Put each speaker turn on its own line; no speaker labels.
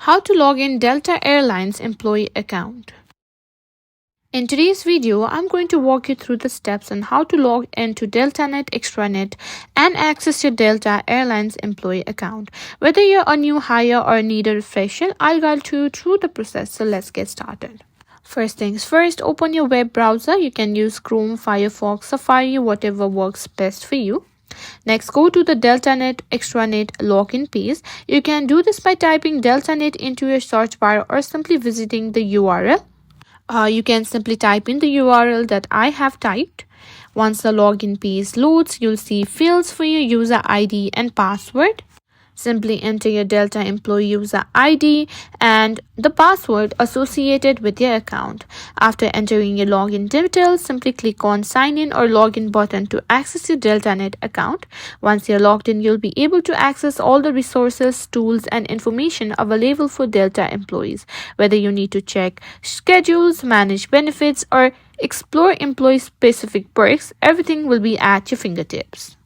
How to log in Delta Airlines employee account. In today's video, I'm going to walk you through the steps on how to log into Deltanet Extranet and access your Delta Airlines employee account. Whether you're a new hire or need a refresher, I'll guide you through the process. So let's get started. First things first, open your web browser. You can use Chrome, Firefox, Safari, whatever works best for you. Next, go to the Deltanet Extranet login page. You can do this by typing Deltanet into your search bar or simply visiting the URL. You can simply type in the URL that I have typed. Once the login page loads, you'll see fields for your user ID and password. Simply enter your Delta employee user ID and the password associated with your account. After entering your login details, simply click on Sign In or Login button to access your Deltanet account. Once you're logged in, you'll be able to access all the resources, tools, and information available for Delta employees. Whether you need to check schedules, manage benefits, or explore employee-specific perks, everything will be at your fingertips.